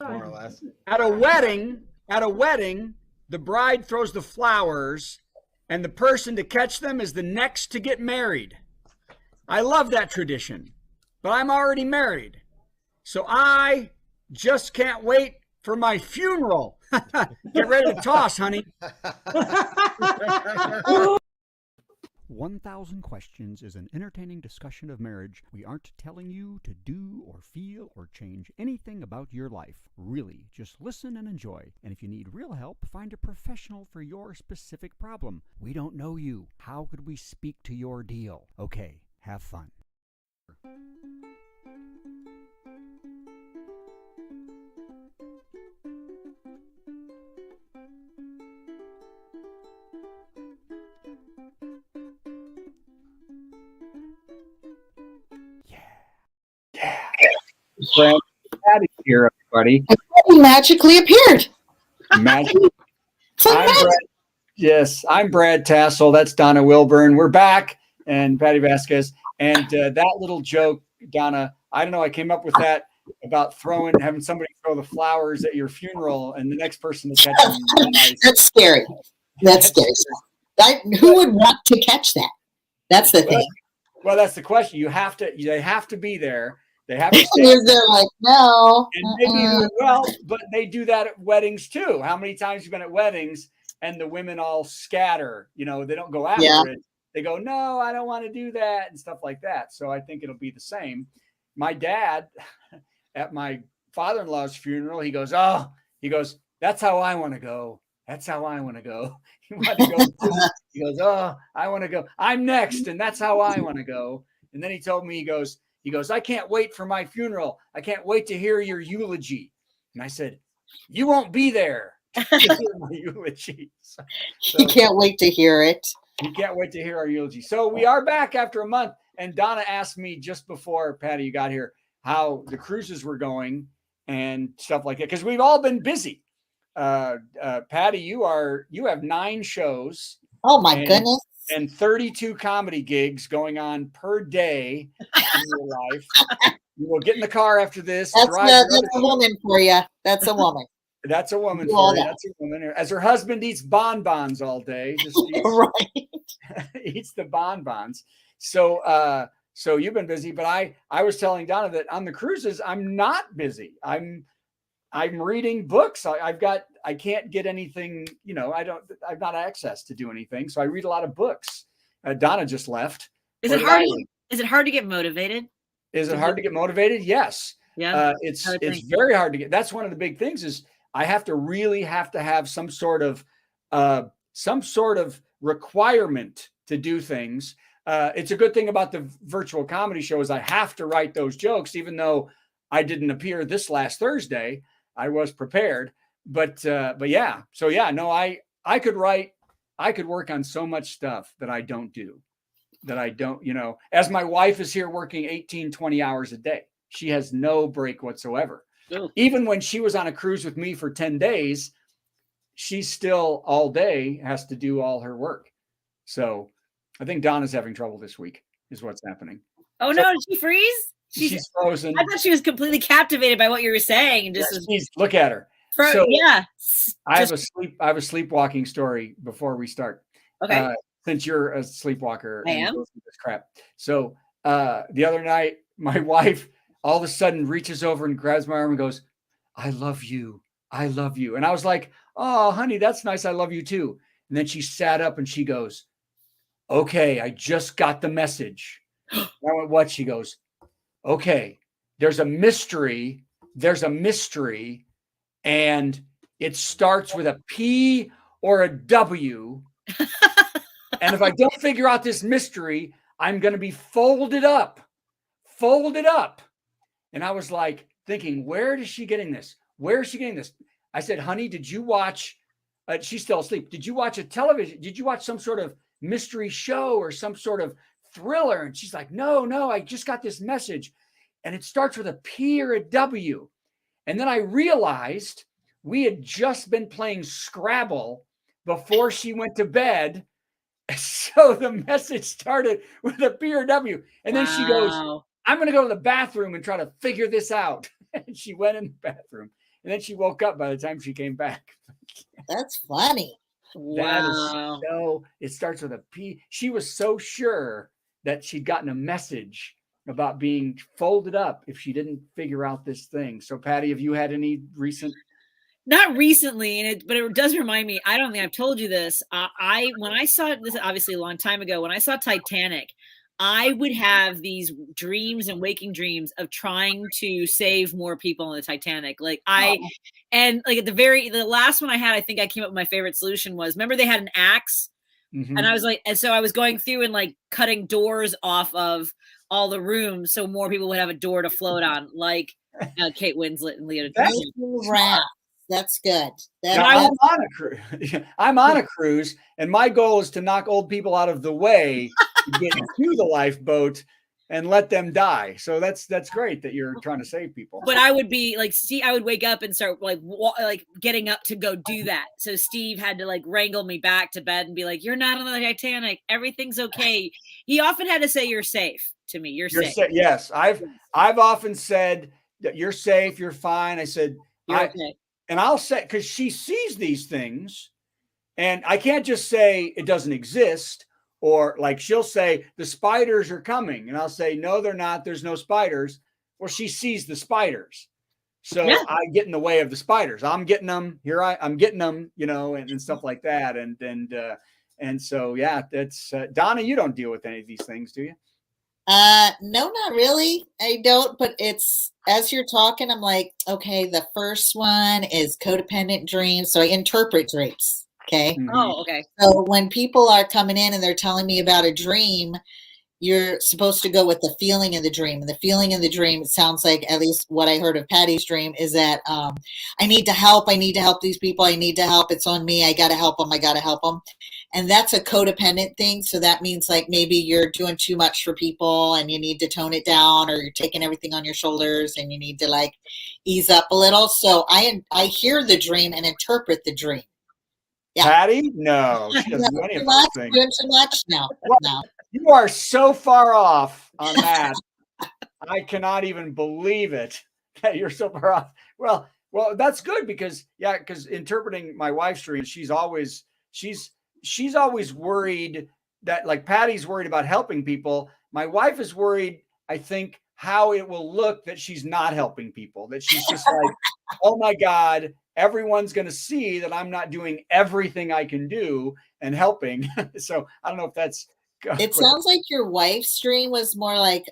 more or less. At a wedding, the bride throws the flowers, and the person to catch them is the next to get married. I love that tradition, but I'm already married. So I just can't wait for my funeral. Get ready to toss, honey. 1,000 Questions is an entertaining discussion of marriage. We aren't telling you to do or feel or change anything about your life. Really, just listen and enjoy. And if you need real help, find a professional for your specific problem. We don't know you. How could we speak to your deal? Okay, have fun. Brad here, everybody. He magically appeared. Magic. I'm Brad Tassell. That's Donna Wilburn. We're back, and Patti Vasquez. And that little joke, Donna, I don't know. I came up with that about having somebody throw the flowers at your funeral, and the next person to catch them. That's scary. That's scary. Who would want to catch that? That's the thing. Well, that's the question. They have to be there. They have to stay. They're like, no. And maybe, but they do that at weddings too. How many times you've been at weddings and the women all scatter? They don't go after it. They go, no, I don't want to do that and stuff like that. So I think it'll be the same. My dad at my father-in-law's funeral, he goes, that's how I want to go. That's how I want to go. He wanted to go. He goes, I want to go. I'm next. And that's how I want to go. And then he told me, he goes, I can't wait for my funeral. I can't wait to hear your eulogy. And I said, you won't be there to hear my eulogy. So, you can't wait to hear it. You can't wait to hear our eulogy. So we are back after a month. And Donna asked me just before, Patti, you got here, how the cruises were going and stuff like that. Because we've all been busy. Patti, you have 9 shows. Oh, my goodness. And 32 comedy gigs going on per day in your life. You will get in the car after this. That's a woman for you. That's a woman. That's a woman for you. That's a woman. As her husband eats bonbons all day. Just eats the bonbons. So you've been busy, but I was telling Donna that on the cruises, I'm not busy. I'm reading books. I can't get anything, I've not access to do anything. So I read a lot of books. Donna just left. Is it hard to get motivated? Is it hard to get motivated? Yes. Yeah. It's very hard to get. That's one of the big things is I have to have some sort of requirement to do things. It's a good thing about the virtual comedy show is I have to write those jokes, even though I didn't appear this last Thursday. I was prepared, but yeah. So yeah, no, I could work on so much stuff that I don't do, as my wife is here working 18, 20 hours a day. She has no break whatsoever. Oh. Even when she was on a cruise with me for 10 days, she still all day has to do all her work. So I think Donna's having trouble this week is what's happening. Oh no, did she freeze? She's frozen. I thought she was completely captivated by what you were saying, and look at her. I have a sleepwalking story before we start. Okay. Since you're a sleepwalker, I am. This crap. So the other night, my wife all of a sudden reaches over and grabs my arm and goes, "I love you. I love you." And I was like, "Oh, honey, that's nice. I love you too." And then she sat up and she goes, "Okay, I just got the message." I went, "What?" She goes, "Okay, there's a mystery, and it starts with a P or a W. And if I don't figure out this mystery, I'm going to be folded up. And I was like thinking, where is she getting this? I said, "Honey, did you watch, she's still asleep. Did you watch a television? Did you watch some sort of mystery show or some sort of thriller?" And she's like, no, I just got this message and it starts with a P or a W. And then I realized we had just been playing Scrabble before she went to bed. So the message started with a P or W. And then she goes, "I'm going to go to the bathroom and try to figure this out." And she went in the bathroom, and then she woke up by the time she came back. That's funny. That is Wow. so. It starts with a P. She was so sure that she'd gotten a message about being folded up if she didn't figure out this thing. So, Patty, have you had any recent? Not recently, but it does remind me. I don't think I've told you this. When I saw this, obviously a long time ago, when I saw Titanic, I would have these dreams and waking dreams of trying to save more people on the Titanic. And like the last one I had, I think I came up with my favorite solution was, remember they had an axe, and I was like, and so I was going through and like cutting doors off of all the rooms so more people would have a door to float on, like Kate Winslet and Leo DiCaprio. That's good. I'm on a cruise. I'm on a cruise, and my goal is to knock old people out of the way to get to the lifeboat and let them die. So that's great that you're trying to save people. But I would be like, I would wake up and start like getting up to go do that. So Steve had to like wrangle me back to bed and be like, "You're not on the Titanic. Everything's okay." He often had to say, "You're safe." To me, you're safe. Yes, I've often said that you're safe. You're fine. I said, okay. And I'll say, because she sees these things, and I can't just say it doesn't exist, or like she'll say the spiders are coming, and I'll say no, they're not. There's no spiders. Well, she sees the spiders, so yeah. I get in the way of the spiders. I'm getting them here. I'm getting them, and stuff like that, and so yeah, that's Donna. You don't deal with any of these things, do you? No, not really. I don't, but it's, as you're talking, I'm like, okay, the first one is codependent dreams. So I interpret dreams. Okay. Oh, okay. So when people are coming in and they're telling me about a dream, you're supposed to go with the feeling in the dream. And the feeling in the dream, it sounds like, at least what I heard of Patty's dream, is that I need to help. I need to help these people. I need to help. It's on me. I got to help them. I got to help them. And that's a codependent thing. So that means like maybe you're doing too much for people and you need to tone it down, or you're taking everything on your shoulders and you need to like ease up a little. So I hear the dream and interpret the dream. Yeah. Patty? No, she doesn't do any of those things. Doing too much? No. No. You are so far off on that. I cannot even believe it that you're so far off. Well, that's good because interpreting my wife's dreams, she's always worried that, like, Patty's worried about helping people. My wife is worried, I think, how it will look that she's not helping people, that she's just like, oh my God, everyone's going to see that I'm not doing everything I can do and helping. So I don't know if that's. It sounds like your wife's dream was more like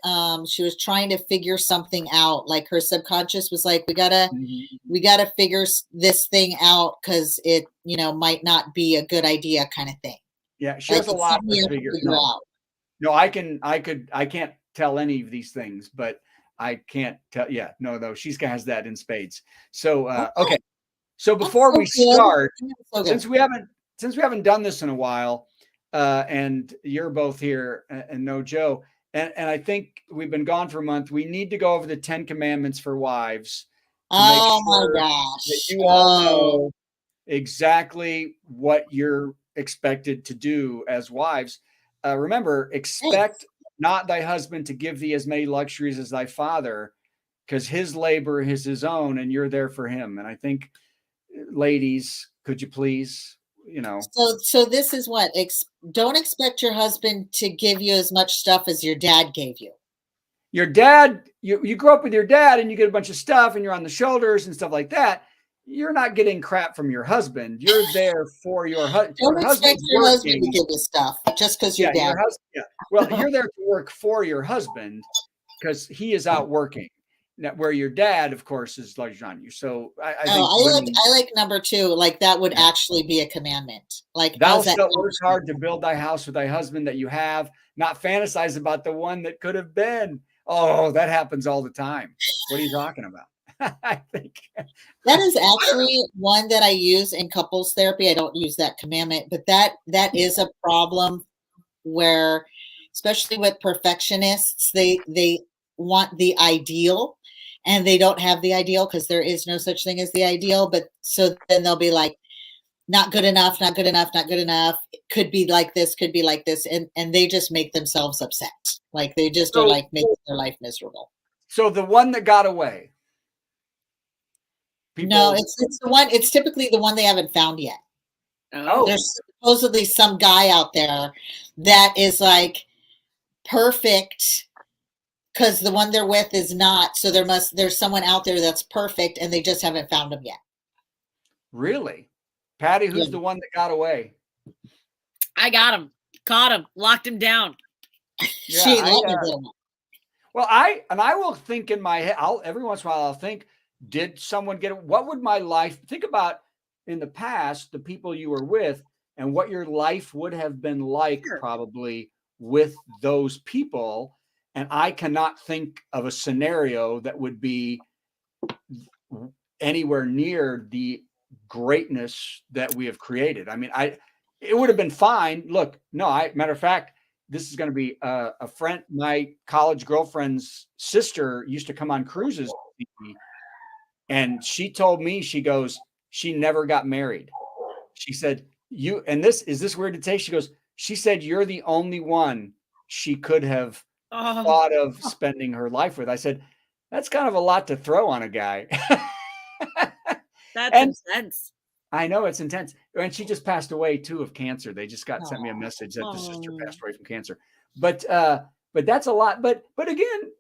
she was trying to figure something out. Like her subconscious was like, we gotta figure this thing out because it might not be a good idea, kind of thing. Yeah, she has a lot to figure out. No, I can't tell any of these things, but I can't tell. Yeah, no, she has that in spades. So okay. So before we start, since we haven't done this in a while. And you're both here and no Joe. And I think we've been gone for a month. We need to go over the 10 commandments for wives. Oh my gosh. That you all know exactly what you're expected to do as wives. Remember, expect not thy husband to give thee as many luxuries as thy father, because his labor is his own and you're there for him. And I think, ladies, could you please, So this is what, don't expect your husband to give you as much stuff as your dad gave you. Your dad, you grew up with your dad and you get a bunch of stuff and you're on the shoulders and stuff like that. You're not getting crap from your husband. You're there for your husband. Don't expect your husband to give you stuff just because your dad. Well, you're there to work for your husband because he is out working. Where your dad, of course, is larger on you. So I like number 2. Like that would actually be a commandment. Like thou shalt work hard to build thy house with thy husband that you have, not fantasize about the one that could have been. Oh, that happens all the time. What are you talking about? I think that is actually one that I use in couples therapy. I don't use that commandment, but that is a problem where, especially with perfectionists, they want the ideal. And they don't have the ideal because there is no such thing as the ideal. But so then they'll be like, not good enough, not good enough, not good enough. It could be like this, could be like this. And they just make themselves upset. Like they just are like making their life miserable. So the one that got away, No, it's the one. It's typically the one they haven't found yet. Oh, There's supposedly some guy out there that is like perfect because the one they're with is not. So there's someone out there that's perfect, and they just haven't found him yet. Really? Patti, who's the one that got away? I got him, caught him, locked him down. Yeah, well, I will think in my head, every once in a while I'll think, did someone get it? What would my life, think about in the past, the people you were with and what your life would have been like probably with those people. And I cannot think of a scenario that would be anywhere near the greatness that we have created. I mean, it would have been fine. Look, no, matter of fact, this is going to be a friend, my college girlfriend's sister used to come on cruises with me, and she told me, she goes, she never got married. She said, is this weird to say? She said, you're the only one she could have thought of spending her life with. I said, that's kind of a lot to throw on a guy. That's intense. I know, it's intense. And she just passed away too of cancer. They just sent me a message that the sister passed away from cancer. But that's a lot. But again,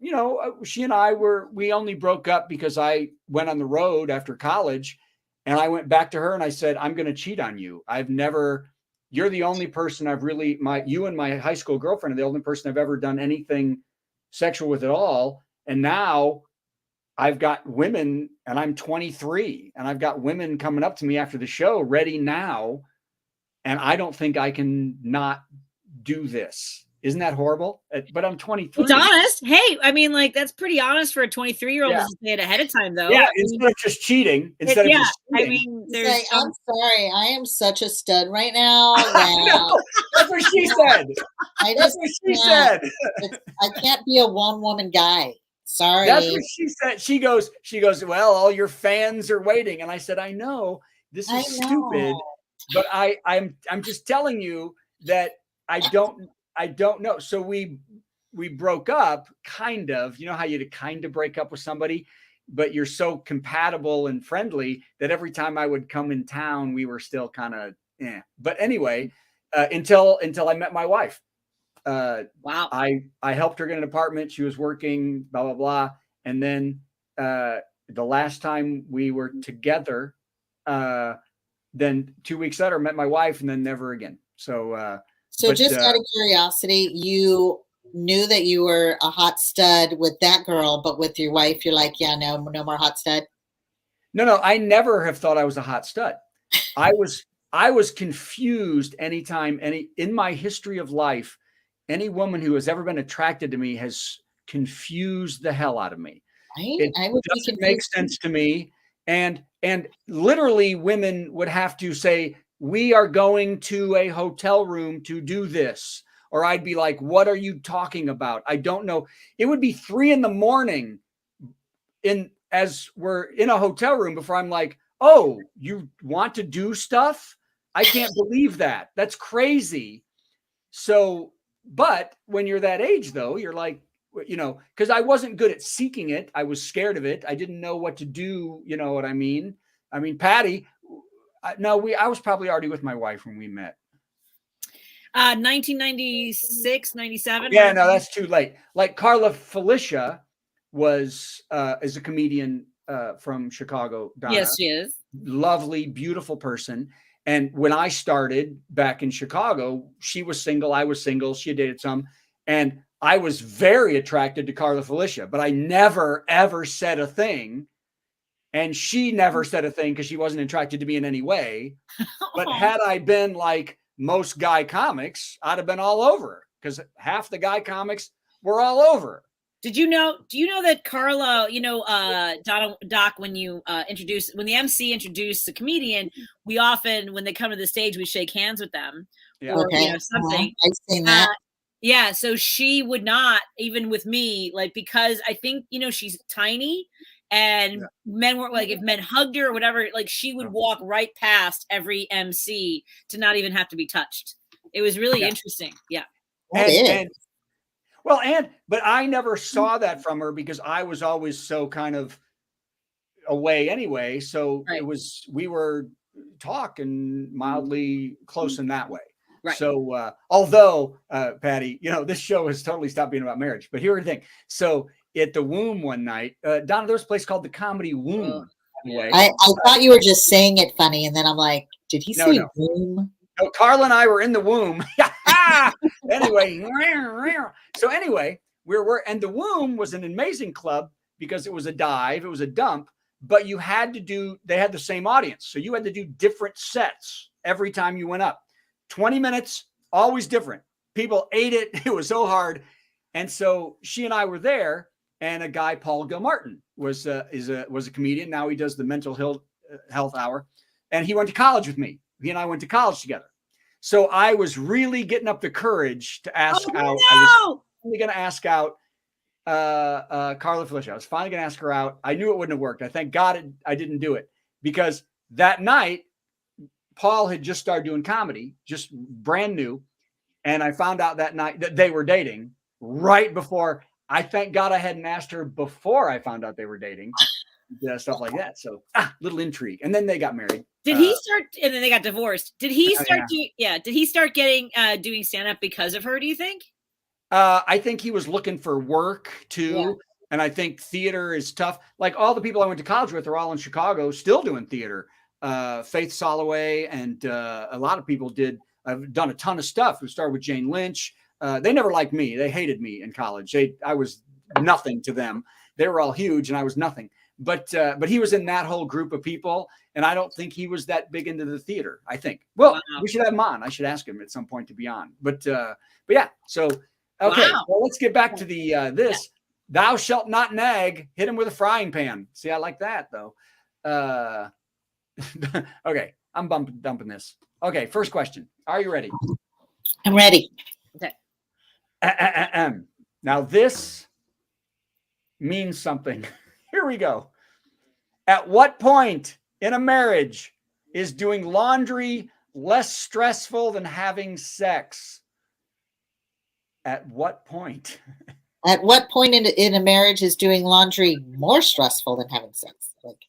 she and I we only broke up because I went on the road after college, and I went back to her and I said, I'm going to cheat on you. You're the only person you and my high school girlfriend are the only person I've ever done anything sexual with at all. And now I've got women, and I'm 23, and I've got women coming up to me after the show ready now. And I don't think I can not do this. Isn't that horrible? But I'm 23. It's honest. Hey, I mean, like, that's pretty honest for a 23-year-old to say it ahead of time, though. Yeah, instead of just cheating. I mean, there's I'm sorry. I am such a stud right now. That's what she said. That's what she said. I can't be a one-woman guy. Sorry. That's what she said. She goes, well, all your fans are waiting. And I said, I know this is stupid, but I'm just telling you that I don't know. So we broke up, kind of, you know how you kind of break up with somebody, but you're so compatible and friendly that every time I would come in town, we were still kind of, But anyway, until I met my wife. Wow. I helped her get an apartment. She was working, blah, blah, blah. And then the last time we were together, then 2 weeks later, met my wife, and then never again. So just out of curiosity, you knew that you were a hot stud with that girl, but with your wife, you're like, yeah, no more hot stud. No, I never have thought I was a hot stud. I was confused anytime in my history of life. Any woman who has ever been attracted to me has confused the hell out of me. Right? It doesn't make sense to me. And literally women would have to say, we are going to a hotel room to do this. Or I'd be like, what are you talking about? I don't know. It would be 3 a.m. as we're in a hotel room before I'm like, oh, you want to do stuff? I can't believe that. That's crazy. So, but when you're that age, though, you're like, because I wasn't good at seeking it. I was scared of it. I didn't know what to do. You know what I mean? I mean, Patti, I was probably already with my wife when we met. 1996, 97. Yeah, no, that's too late. Like Carla Felicia is a comedian from Chicago. Donna. Yes, she is. Lovely, beautiful person. And when I started back in Chicago, she was single. I was single. She had dated some. And I was very attracted to Carla Felicia, but I never, ever said a thing. And she never said a thing because she wasn't attracted to me in any way. But had I been like most guy comics, I'd have been all over because half the guy comics were all over. Do you know that Carla, Donna, Doc, when the MC introduced the comedian, we often, when they come to the stage, we shake hands with them. Yeah. Or, okay. Something. I've seen that. Yeah. So she would not, even with me, like, because I think, she's tiny and men weren't like, if men hugged her or whatever, like she would walk right past every MC to not even have to be touched. It was really interesting. Yeah. But I never saw that from her because I was always so kind of away anyway. So Right. we were talking mildly close in that way. Right. So, although, Patty, this show has totally stopped being about marriage, but here's the thing. So at the Womb one night, Donna, there's a place called the Comedy Womb. Yeah. I thought you were just saying it funny. And then I'm like, did he say womb? No, Carla and I were in the womb. Anyway, so anyway, and the Womb was an amazing club because it was a dive, it was a dump, but they had the same audience. So you had to do different sets every time you went up. 20 minutes, always different. People ate it. It was so hard. And so she and I were there, and a guy, Paul Gilmartin, was a comedian. Now he does the mental health hour, and he went to college with me. He and I went to college together. So I was really getting up the courage to ask out. No! I was finally going to ask out Carla Felicia. I was finally going to ask her out. I knew it wouldn't have worked. I thank God I didn't do it, because that night, Paul had just started doing comedy, just brand new. And I found out that night that they were dating right before. I thank God I hadn't asked her before I found out they were dating, stuff like that. So little intrigue. And then they got married. Did he start, and then they got divorced. Did he start did he start getting doing stand-up because of her, do you think? I think he was looking for work too. Yeah. And I think theater is tough. Like all the people I went to college with are all in Chicago, still doing theater. Faith Soloway and a lot of people I've done a ton of stuff. We started with Jane Lynch. They never liked me. They hated me in college. I was nothing to them. They were all huge and I was nothing. But he was in that whole group of people. And I don't think he was that big into the theater, I think. Well, we should have him on. I should ask him at some point to be on. But yeah. So, okay. Wow. Well, let's get back to this. Thou shalt not nag. Hit him with a frying pan. See, I like that though. Okay, I'm dumping this. Okay, first question. Are you ready? I'm ready. Okay. Now this means something. Here we go. At what point in a marriage is doing laundry less stressful than having sex? At what point? At what point in a marriage is doing laundry more stressful than having sex? Like,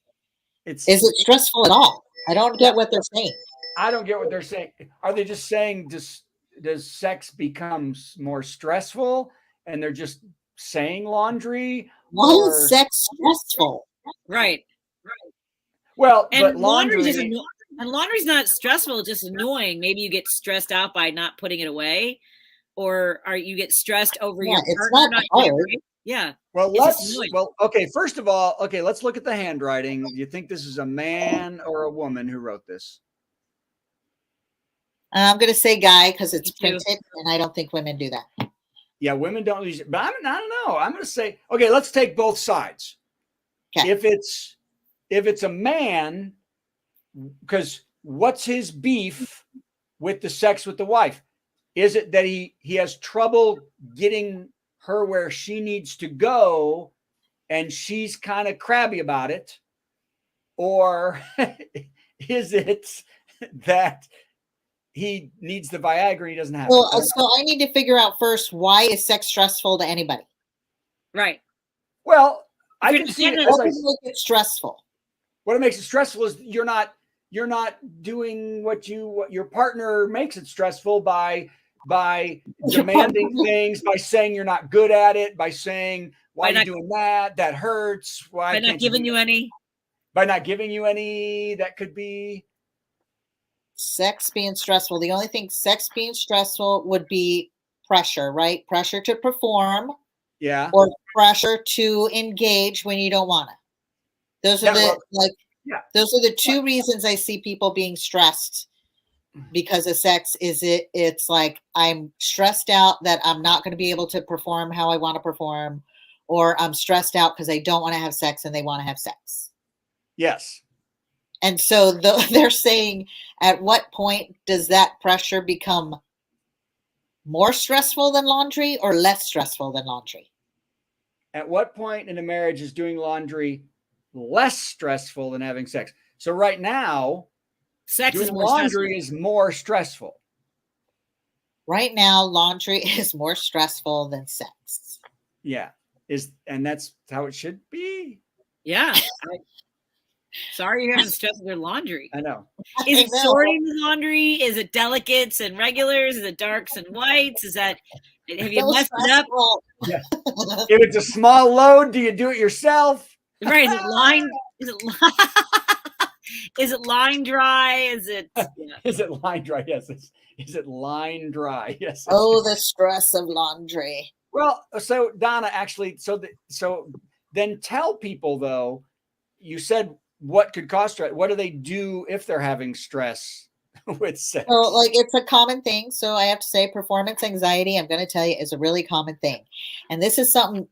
is it stressful at all? I don't get what they're saying. I don't get what they're saying. Are they just saying does sex become more stressful and they're just saying laundry? Why is sex stressful? Right. Well, and but laundry's not stressful, it's just annoying. Maybe you get stressed out by not putting it away, or you get stressed over your partner not hard. Yeah. Well, okay. First of all, let's look at the handwriting. Do you think this is a man or a woman who wrote this? I'm going to say guy because it's printed, and I don't think women do that. Yeah, women don't use it, but I don't know. I'm going to say, okay, let's take both sides. Okay. If it's a man, because what's his beef with the sex with the wife? Is it that he has trouble getting her where she needs to go and she's kind of crabby about it? Or is it that he needs the Viagra and he doesn't have it? So I need to figure out first, why is sex stressful to anybody? Right. Well, I can see it. What makes it stressful? What makes it stressful is you're not doing what your partner makes it stressful by demanding things, by saying you're not good at it, by saying, why are you doing that? That hurts. Why by not giving you any? By not giving you any, that could be. Sex being stressful. The only thing sex being stressful would be pressure, right? Pressure to perform. Yeah. Or pressure to engage when you don't want to. Those are those are the two reasons I see people being stressed because of sex. It's like, I'm stressed out that I'm not going to be able to perform how I want to perform, or I'm stressed out because I don't want to have sex and they want to have sex. Yes. And so they're saying, at what point does that pressure become more stressful than laundry or less stressful than laundry? At what point in a marriage is doing laundry less stressful than having sex? So right now, doing laundry is more stressful. Right now, laundry is more stressful than sex. Yeah. And that's how it should be. Yeah. Sorry you're having stress with your laundry. I know. Is I it know. sorting the laundry? Is it delicates and regulars? Is it darks and whites? Is that, have you So messed it up? stressful. If it's a small load, do you do it yourself? Right. Is it line? Is it is it line dry? Is it? Yeah. Is it line dry? Yes. Is it line dry? Yes. Oh, the stress of laundry. Well, so Donna, actually, so then tell people though. You said what could cause stress. What do they do if they're having stress with sex? So, like, it's a common thing. So I have to say, performance anxiety, I'm going to tell you, is a really common thing. And this is something,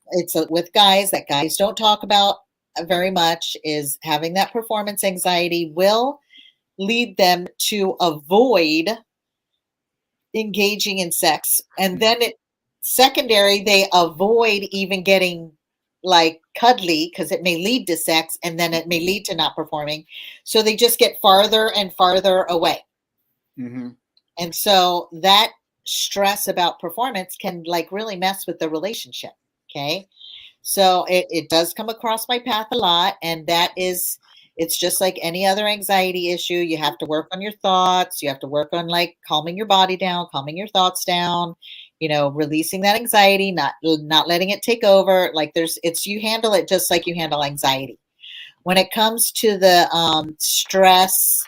with guys that guys don't talk about very much, is having that performance anxiety will lead them to avoid engaging in sex. And then secondary, they avoid even getting like cuddly because it may lead to sex, and then it may lead to not performing. So they just get farther and farther away. Mm-hmm. And so that stress about performance can like really mess with the relationship. Okay. So it does come across my path a lot. And it's just like any other anxiety issue. You have to work on your thoughts. You have to work on like calming your body down, calming your thoughts down, releasing that anxiety, not letting it take over. Like you handle it just like you handle anxiety. When it comes to the stress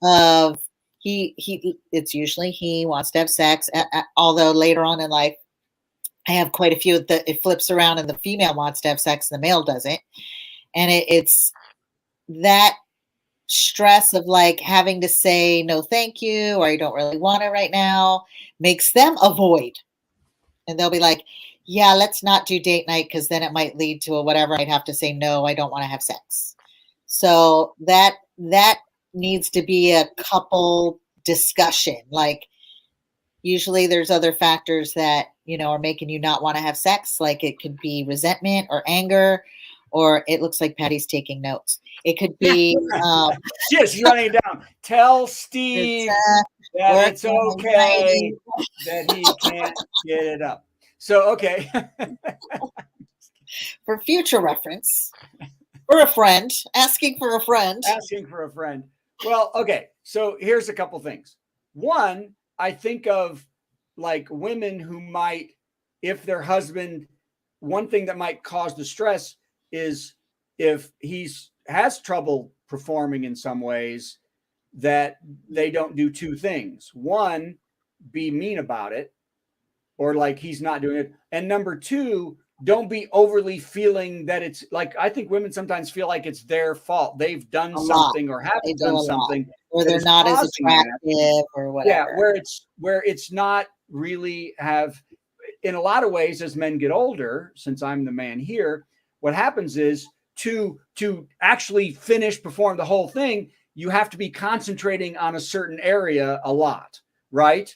of it's usually he wants to have sex, although later on in life, I have quite a few that it flips around and the female wants to have sex and the male doesn't. And it's that stress of like having to say no thank you, or I don't really want it right now, makes them avoid. And they'll be like, yeah, let's not do date night because then it might lead to a whatever. I'd have to say no, I don't want to have sex. So that needs to be a couple discussion. Like usually there's other factors that are making you not want to have sex. Like it could be resentment or anger, or it looks like Patty's taking notes. It could be just writing it down. Tell Steve that it's okay that he can't get it up. So okay. For future reference, for a friend, asking for a friend. Well, okay. So here's a couple things. One, I think of like women who might, if their husband, one thing that might cause the stress is if has trouble performing in some ways, that they don't do two things. One, be mean about it, or like he's not doing it. And number two, don't be overly feeling that it's like, I think women sometimes feel like it's their fault. They've done something or haven't done something. Or they're not as attractive or whatever. Yeah, where it's not really in a lot of ways, as men get older, since I'm the man here, what happens is to actually perform the whole thing, you have to be concentrating on a certain area a lot, right?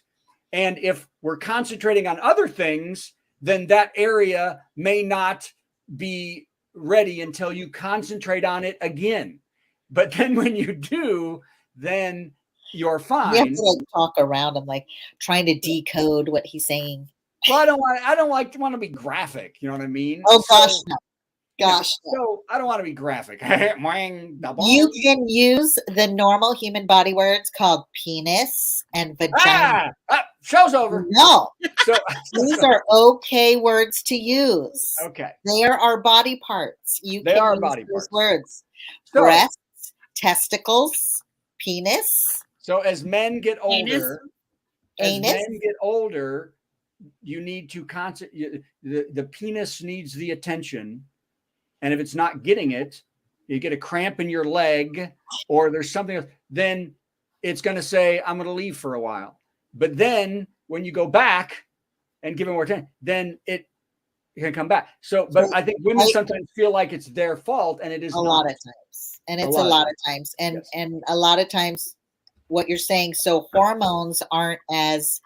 And if we're concentrating on other things, then that area may not be ready until you concentrate on it again. But then when you do, then you're fine. You have to like talk around him, like trying to decode what he's saying. Well, I don't want to be graphic. You know what I mean? Oh gosh, no. Gosh. So I don't want to be graphic. You can use the normal human body words called penis and vagina. Show's over. No. So these are okay words to use. Okay. They are our body parts. They are body parts. Words. So, breasts, testicles, penis. So as men get older, you need to the penis needs the attention. And if it's not getting it, you get a cramp in your leg or there's something else, then it's going to say, I'm going to leave for a while. But then when you go back and give it more attention, then it can come back. So, but I think women sometimes feel like it's their fault, and it is a lot of times. And it's a lot of times. And yes. And a lot of times what you're saying, so hormones aren't as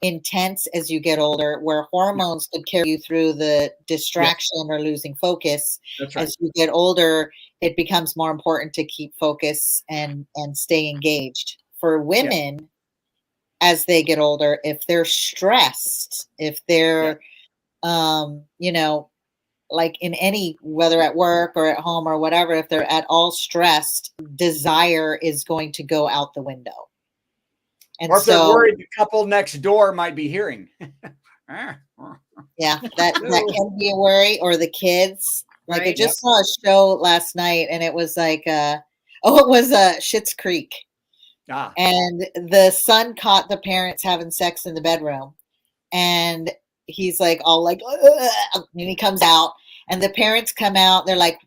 intense as you get older, where hormones could carry you through the distraction or losing focus. That's right. As you get older, it becomes more important to keep focus and stay engaged. For women, as they get older, if they're stressed, if they're like in any, whether at work or at home or whatever, if they're at all stressed, desire is going to go out the window. And or if they're worried the couple next door might be hearing. Yeah, that can be a worry, or the kids. Like, Right. I just saw a show last night, and it was like, it was Schitt's Creek. And the son caught the parents having sex in the bedroom, and he's like all like, ugh, and he comes out, and the parents come out. They're like,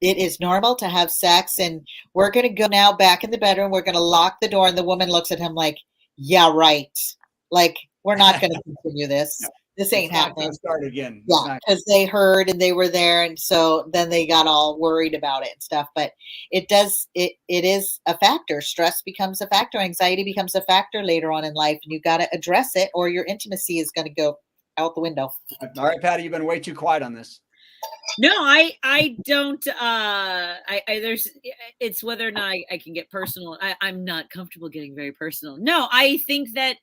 it is normal to have sex, and we're going to go now back in the bedroom. We're going to lock the door. And the woman looks at him like, yeah, right. Like, we're not going to continue this. No, this ain't happening. Start again. Yeah, because they heard and they were there, and so then they got all worried about it and stuff. But it is a factor. Stress becomes a factor. Anxiety becomes a factor later on in life, and you got to address it, or your intimacy is going to go out the window. All right, Patty, you've been way too quiet on this. No, I don't. It's whether or not I can get personal. I'm not comfortable getting very personal. No, I think that,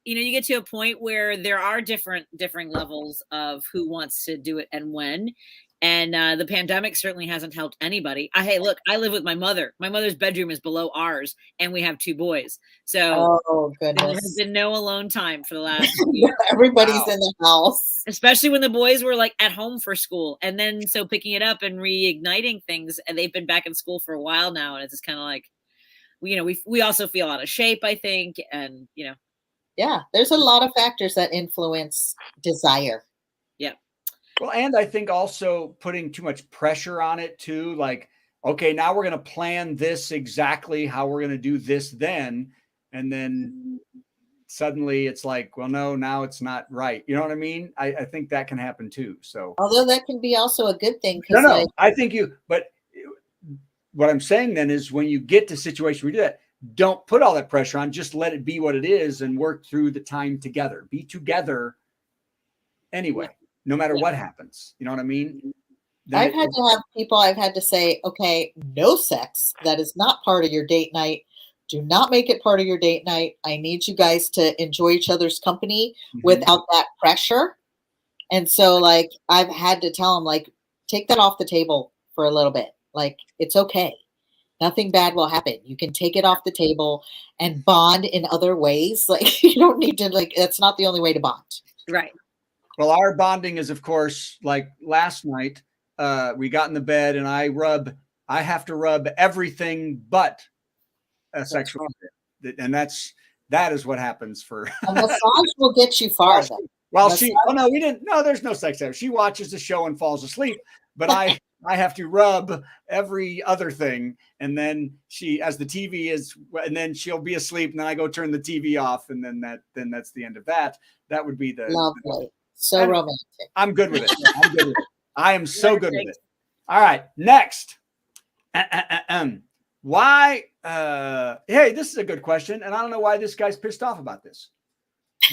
you get to a point where there are different levels of who wants to do it and when. And the pandemic certainly hasn't helped anybody. Hey, look, I live with my mother. My mother's bedroom is below ours, and we have 2 boys. So there has been no alone time for the last Everybody's in the house. Especially when the boys were like at home for school. And then so picking it up and reigniting things, and they've been back in school for a while now. And it's just kind of like, we also feel out of shape, I think. And, Yeah, there's a lot of factors that influence desire. Yeah. Well, and I think also putting too much pressure on it too. Like, okay, now we're going to plan this exactly how we're going to do this then. And then suddenly it's like, well, no, now it's not right. You know what I mean? I think that can happen too. So, although that can be also a good thing. No, I think but what I'm saying then is when you get to situations where you do that, don't put all that pressure on, just let it be what it is and work through the time together. Be together anyway, no matter what happens. You know what I mean? I've had to have people, I've had to say, okay, no sex. That is not part of your date night. Do not make it part of your date night. I need you guys to enjoy each other's company without that pressure. And so, like, I've had to tell them, like, take that off the table for a little bit. Like, it's okay. Nothing bad will happen. You can take it off the table and bond in other ways. Like, you don't need to, like, that's not the only way to bond. Right. Well, our bonding is, of course, like last night, we got in the bed and I have to rub everything but a sexual. And that is what happens for. A massage will get you farther. Well, there's no sex there. She watches the show and falls asleep, but I have to rub every other thing. And then as the TV is, and then she'll be asleep and then I go turn the TV off. And then that's the end of that. That would be the lovely. So romantic. I'm good with it. I am so good with it. All right. Next. Why? Hey, this is a good question. And I don't know why this guy's pissed off about this.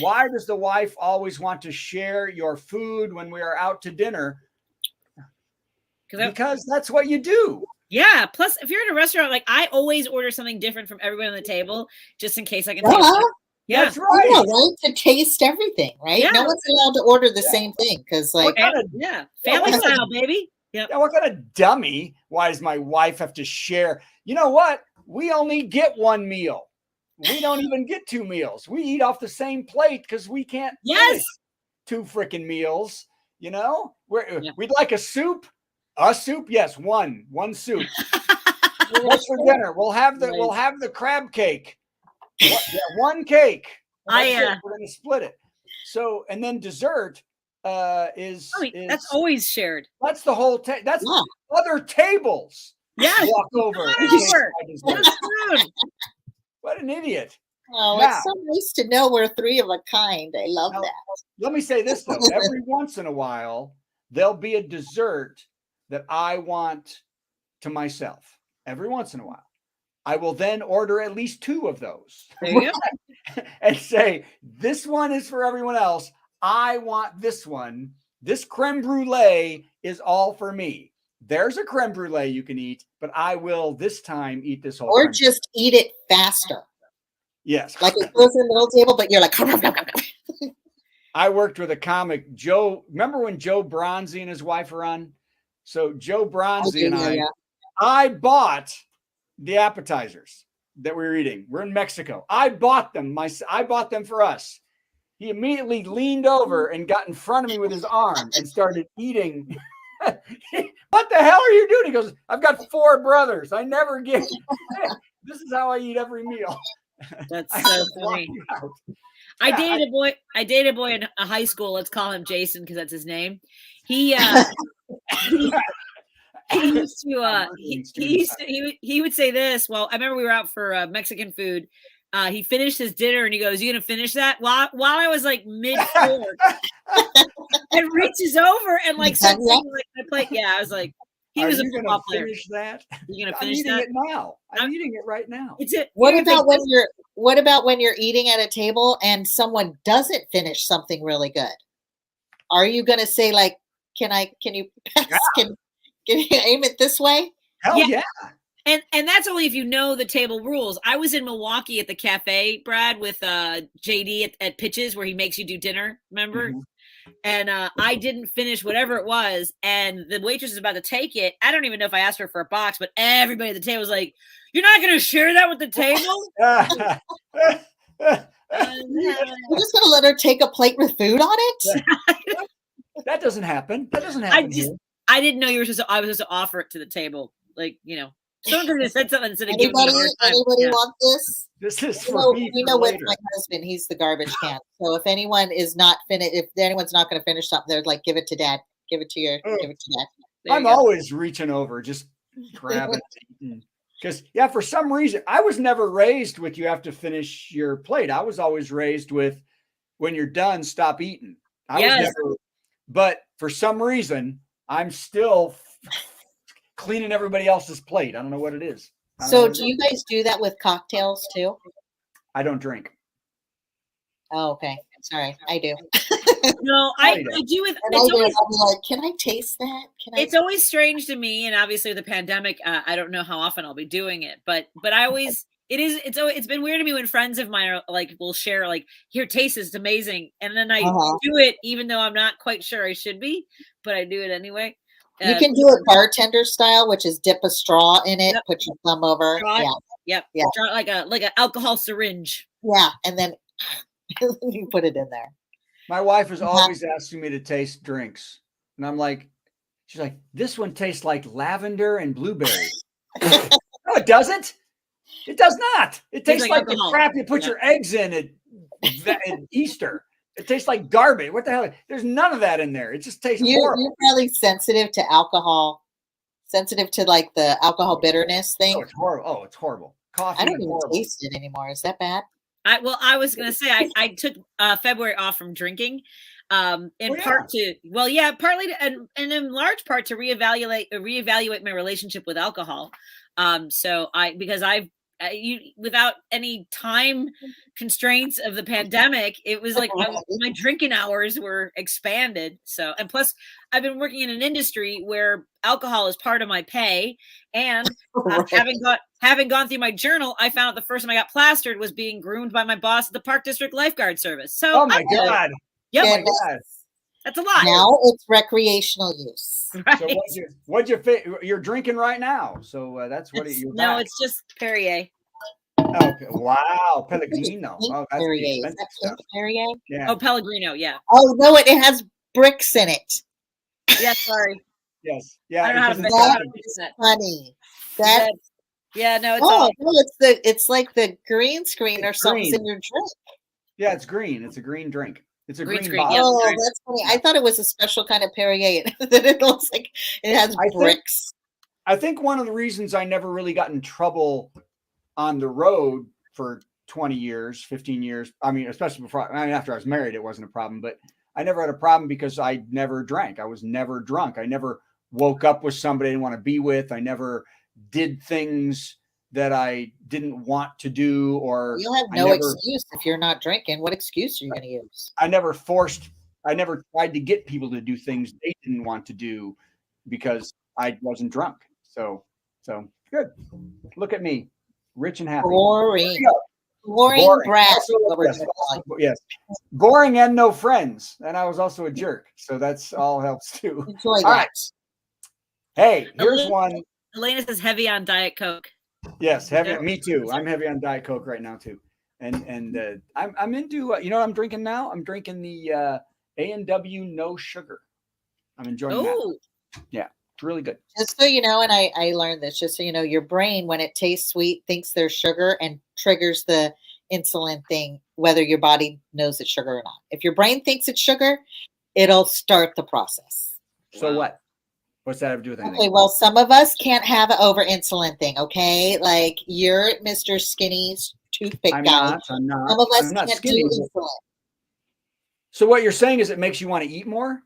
Why does the wife always want to share your food when we are out to dinner? Because that's what you do. Yeah. Plus, if you're in a restaurant, like, I always order something different from everyone on the table, just in case I can taste it. Yeah, that's right. Yeah, right. To taste everything, right? Yeah. No one's allowed to order the same thing because, like, family style, baby. Yeah. What kind of dummy? Why does my wife have to share? You know what? We only get one meal. We don't even get 2 meals. We eat off the same plate because we can't. Yes. 2 freaking meals. We'd like a soup. A soup, yes, one soup. What's for dinner? We'll have the crab cake. One cake. We're going to split it. So, and then dessert is that's always shared. That's the whole. That's other tables. Yeah, walk over. What an idiot! Oh, it's so nice to know we're 3 of a kind. I love that. Let me say this though: every once in a while, there'll be a dessert that I want to myself. Every once in a while. I will then order at least 2 of those and say, this one is for everyone else. I want this one. This creme brulee is all for me. There's a creme brulee you can eat, but I will this time eat this whole. Or just eat it faster. Yes. Like it goes in the middle table, but you're like, I worked with a comic, Joe. Remember when Joe Bronzy and his wife were on? So Joe Bronzy and I bought the appetizers that we were eating. We're in Mexico. I bought them. I bought them for us. He immediately leaned over and got in front of me with his arm and started eating. What the hell are you doing? He goes, I've got 4 brothers. I never get. This is how I eat every meal. That's so funny. I dated a boy in a high school. Let's call him Jason because that's his name. He he would say this. Well, I remember we were out for Mexican food. He finished his dinner and he goes, "You gonna finish that?" While I was like mid-fork, and reaches over and like something like my plate. Yeah, I was like, he was a football player. Finish that? You gonna finish that? I'm eating it now. I'm eating it right now. What about when you're eating at a table and someone doesn't finish something really good? Are you gonna say like, can you pass? Yeah. Can you aim it this way? Hell yeah. And that's only if you know the table rules. I was in Milwaukee at the cafe, Brad, with JD at Pitches where he makes you do dinner, remember? Mm-hmm. And I didn't finish whatever it was. And the waitress is about to take it. I don't even know if I asked her for a box, but everybody at the table was like, "You're not going to share that with the table?" You're just going to let her take a plate with food on it? That doesn't happen. That doesn't happen. I didn't know I was supposed to offer it to the table. Like, someone could have said something instead of giving me a hard time. Anybody want this? This is for me. We know with my husband, he's the garbage can. So if anyone's not going to finish something, they're like, "Give it to Dad. Give it to Dad." I'm always reaching over, just grabbing it. Because for some reason, I was never raised with you have to finish your plate. I was always raised with when you're done, stop eating. But for some reason, I'm still cleaning everybody else's plate. I don't know what it is. So do you guys do that with cocktails too? I don't drink. Oh, okay. Sorry, I do. No, I do with. I'll be like, can I taste that? It's always strange to me, and obviously with the pandemic, I don't know how often I'll be doing it, but I always. It's been weird to me when friends of mine are like will share like, "Here, taste this, it's amazing," and then I do it even though I'm not quite sure I should be, but I do it anyway. You can do it bartender style, which is dip a straw in it, put your thumb over. Yep. Draw like an alcohol syringe. Yeah, and then you put it in there. My wife is always asking me to taste drinks, and I'm like, she's like, "This one tastes like lavender and blueberry." No, it doesn't. It does not. It tastes like the crap you put your eggs in at Easter. It tastes like garbage. What the hell? There's none of that in there. It just tastes horrible. You're probably sensitive to alcohol, sensitive to like the alcohol bitterness thing. Oh, it's horrible. Oh, it's horrible. Coffee. I don't even taste it anymore. Is that bad? I was going to say, I took February off from drinking partly and in large part to reevaluate my relationship with alcohol. Without any time constraints of the pandemic, it was like my drinking hours were expanded. So, and plus I've been working in an industry where alcohol is part of my pay. And having gone through my journal, I found out the first time I got plastered was being groomed by my boss at the Park District Lifeguard Service. So, oh my God. Yeah. Oh my God. That's a lot. Now it's recreational use. Right. So you're drinking right now. So that's what you're No, it's just Perrier. Okay. Wow. Pellegrino. Oh, that's Perrier. Perrier? Yeah. Oh, Pellegrino. Yeah. Oh, no, it has bricks in it. Yeah. Sorry. Yes. Yeah. I don't know how to that's funny. Yeah. No, it's like the green screen or something's in your drink. Yeah, it's green. It's a green drink. It's a green screen, bottle. Oh, that's funny. I thought it was a special kind of Perrier that it looks like it has bricks. I think one of the reasons I never really got in trouble on the road for 20 years, 15 years, especially after I was married, it wasn't a problem, but I never had a problem because I never drank. I was never drunk. I never woke up with somebody I didn't want to be with. I never did things that I didn't want to do, or you'll have no excuse if you're not drinking. What excuse are you going to use? I never tried to get people to do things they didn't want to do because I wasn't drunk. So good. Look at me, rich and happy. Boring. Boring brat. Also, yes. Boring and no friends. And I was also a jerk. So that's all helps too. Enjoy all that. right. Hey, here's one. Elena says heavy on Diet Coke. Yes, heavy. Me too. I'm heavy on Diet Coke right now too. And I'm into, you know what I'm drinking now? I'm drinking the A&W no sugar. I'm enjoying that. Yeah, it's really good. Just so you know, and I learned this, just so you know, your brain, when it tastes sweet, thinks there's sugar and triggers the insulin thing, whether your body knows it's sugar or not. If your brain thinks it's sugar, it'll start the process. So what? What's that have to do with anything? Okay, well, some of us can't have an over insulin thing, okay? Like you're Mr. Skinny toothpick guy. I'm not. Some of us I'm not can't skinny. do insulin. So what you're saying is it makes you want to eat more?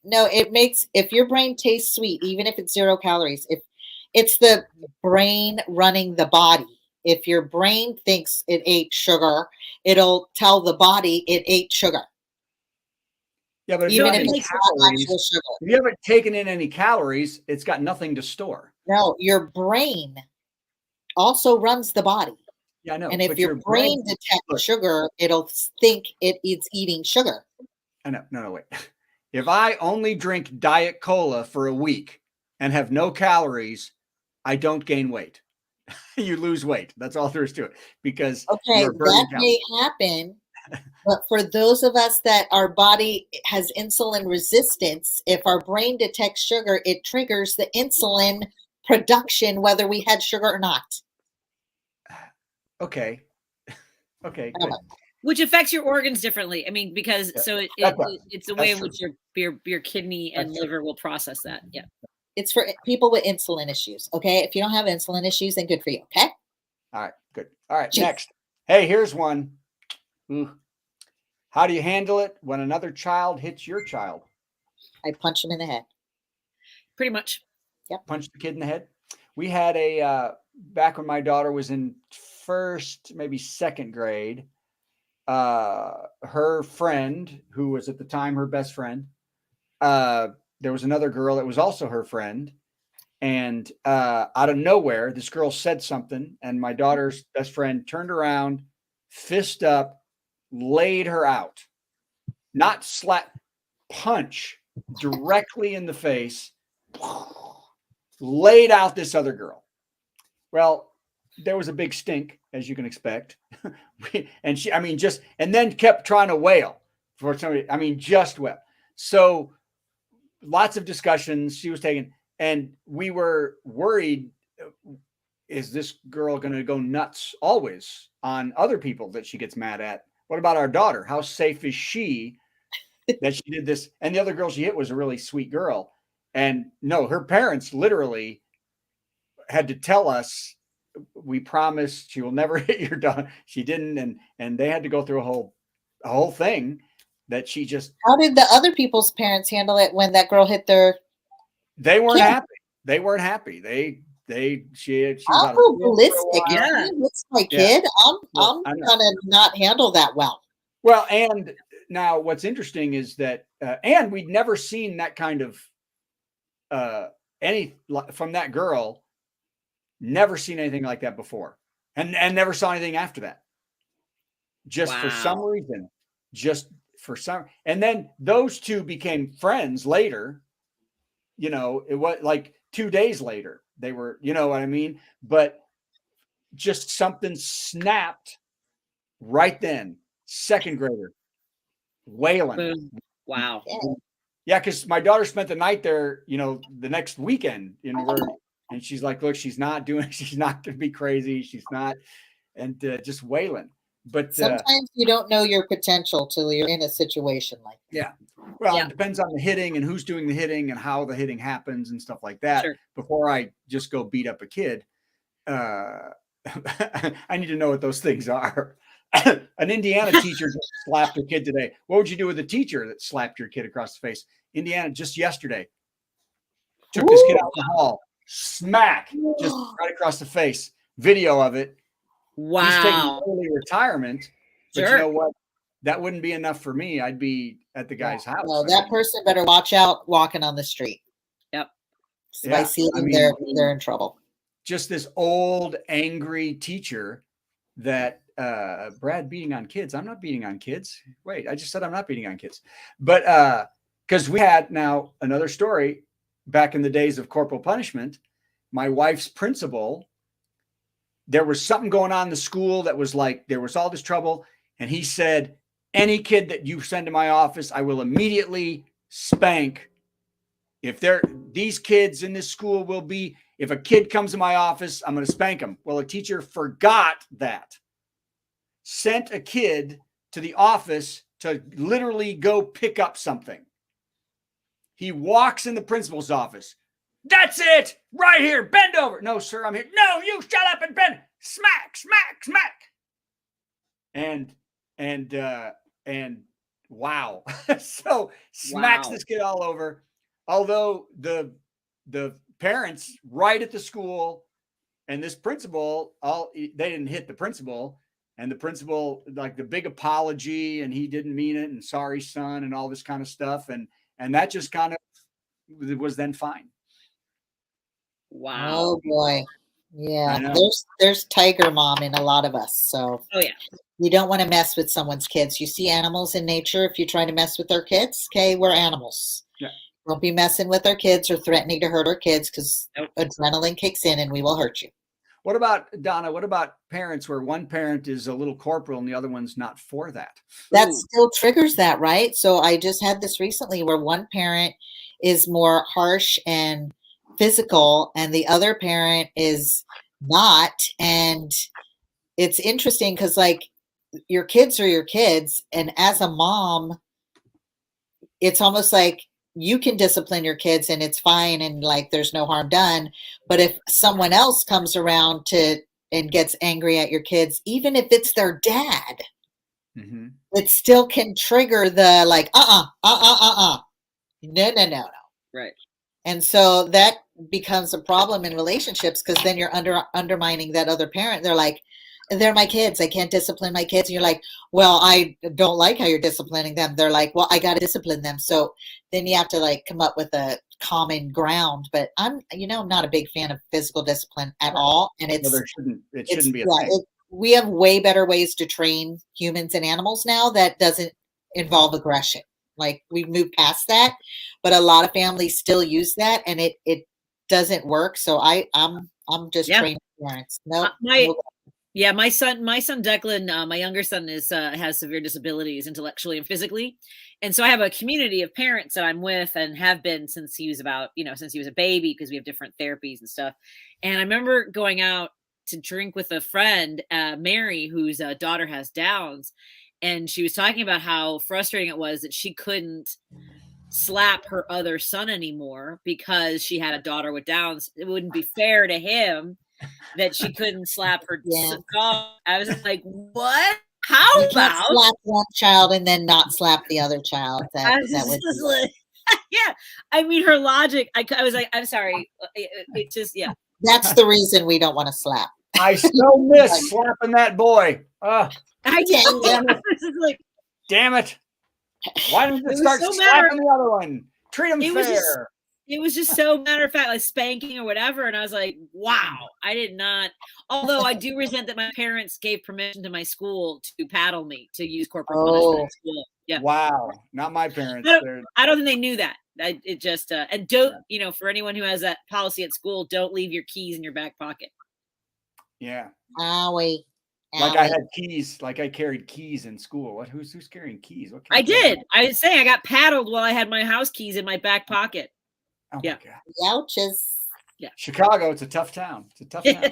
No, it makes, if your brain tastes sweet, even if it's 0 calories, if it's the brain running the body. If your brain thinks it ate sugar, it'll tell the body it ate sugar. Yeah, but even if it's it's not actual sugar. If you haven't taken in any calories, it's got nothing to store. No, your brain also runs the body. Yeah, I know. And if your brain detects sugar, it'll think it's eating sugar. I know. No, wait. If I only drink Diet Cola for a week and have no calories, I don't gain weight. You lose weight. That's all there is to it. Because that may happen. But for those of us that our body has insulin resistance, if our brain detects sugar, it triggers the insulin production, whether we had sugar or not. Okay. Okay. Good. Which affects your organs differently. I mean, because it's the way in which your kidney and liver will process that. Yeah. It's for people with insulin issues. Okay. If you don't have insulin issues, then good for you. Okay. All right. Good. All right. Jeez. Next. Hey, here's one. How do you handle it when another child hits your child? I punch him in the head. Pretty much. Yep. Punch the kid in the head. We had back when my daughter was in first, maybe second grade, her friend, who was at the time her best friend, there was another girl that was also her friend. And out of nowhere, this girl said something, and my daughter's best friend turned around, fist up, laid her out, not slap, punch directly in the face, laid out this other girl. Well, there was a big stink, as you can expect. And she, and then kept trying to wail for somebody. Just wail. So lots of discussions she was taking, and we were worried. Is this girl going to go nuts always on other people that she gets mad at? What about our daughter? How safe is she that she did this? And the other girl she hit was a really sweet girl. And no, her parents literally had to tell us, we promised she will never hit your daughter. She didn't. And they had to go through a whole thing that she just. How did the other people's parents handle it when that girl hit their? They weren't happy. They weren't happy. She I'm ballistic. Yeah, it's my kid. I'm gonna not handle that well. Well, and now what's interesting is that, and we'd never seen that kind of any from that girl. Never seen anything like that before, and never saw anything after that. Just for some reason, and then those two became friends later. You know, it was like 2 days later. They were, you know what I mean? But just something snapped right then. Second grader wailing. Boom. Wow. Yeah, because my daughter spent the night there, the next weekend, and she's like, look, she's not going to be crazy. She's not, and just wailing. But sometimes you don't know your potential till you're in a situation like that. Yeah. Well, it depends on the hitting and who's doing the hitting and how the hitting happens and stuff like that. Sure. Before I just go beat up a kid, I need to know what those things are. An Indiana teacher just slapped a kid today. What would you do with a teacher that slapped your kid across the face? Indiana just yesterday took this kid out in the hall, smack, just right across the face. Video of it. Wow. He's taking early retirement, but you know what? That wouldn't be enough for me. I'd be at the guy's house. No, that person better watch out walking on the street. Yep. If I see them, they're in trouble. Just this old, angry teacher that Brad beating on kids. I'm not beating on kids. Wait, I just said I'm not beating on kids. But because we had now another story back in the days of corporal punishment, my wife's principal, there was something going on in the school that was like, there was all this trouble. And he said, any kid that you send to my office, I will immediately spank. If these kids in this school will be, if a kid comes to my office, I'm going to spank them. Well, a teacher forgot that. Sent a kid to the office to literally go pick up something. He walks in the principal's office. That's it. Right here. Bend over. No, sir, I'm here. No, you shut up and bend. Smack, smack, smack. And wow. So smacks this kid all over. Although the parents right at the school and this principal, they didn't hit the principal, and the principal, like the big apology, and he didn't mean it, and sorry, son, and all this kind of stuff. And that just kind of was then fine. Wow. Oh boy. Yeah. There's tiger mom in a lot of us. So you don't want to mess with someone's kids. You see animals in nature. If you try to mess with their kids, okay, we're animals. Yeah. Don't be messing with our kids or threatening to hurt our kids, because adrenaline kicks in and we will hurt you. What about, Donna, what about parents where one parent is a little corporal and the other one's not for that? That still triggers that, right? So I just had this recently where one parent is more harsh and physical and the other parent is not. And it's interesting because, like, your kids are your kids. And as a mom, it's almost like you can discipline your kids and it's fine and like there's no harm done. But if someone else comes around and gets angry at your kids, even if it's their dad, it still can trigger the like, no. Right. And so that becomes a problem in relationships, because then you're undermining that other parent. They're like, they're my kids. I can't discipline my kids. And you're like, well, I don't like how you're disciplining them. They're like, well, I got to discipline them. So then you have to like come up with a common ground. But I'm not a big fan of physical discipline at all. And it shouldn't be a thing. We have way better ways to train humans and animals now that doesn't involve aggression. Like, we've moved past that, but a lot of families still use that, and it doesn't work. So I'm just training parents. No. Yeah, my son Declan, my younger son has severe disabilities intellectually and physically. And so I have a community of parents that I'm with and have been since he was since he was a baby, because we have different therapies and stuff. And I remember going out to drink with a friend, Mary, whose daughter has Downs. And she was talking about how frustrating it was that she couldn't slap her other son anymore because she had a daughter with Downs. It wouldn't be fair to him that she couldn't slap her dog. I was like, what? How you about slap one child and then not slap the other child? Yeah. I mean, her logic. I was like, I'm sorry. It just, yeah. That's the reason we don't want to slap. I still miss slapping that boy. I did. Like, damn it. Why don't you start slapping the other one? Treat him fair. It was just so matter of fact, like spanking or whatever. And I was like, wow, I did not. Although I do resent that my parents gave permission to my school to paddle me, to use corporal punishment in school. Yeah. Wow. Not my parents. I don't think they knew that. It just, and don't, for anyone who has that policy at school, don't leave your keys in your back pocket. Yeah. Owie. Like I had keys, like I carried keys in school. What? Who's carrying keys? What I did. I was saying I got paddled while I had my house keys in my back pocket. Oh yeah. My God. Ouches. Yeah. Chicago, it's a tough town. It's a tough town.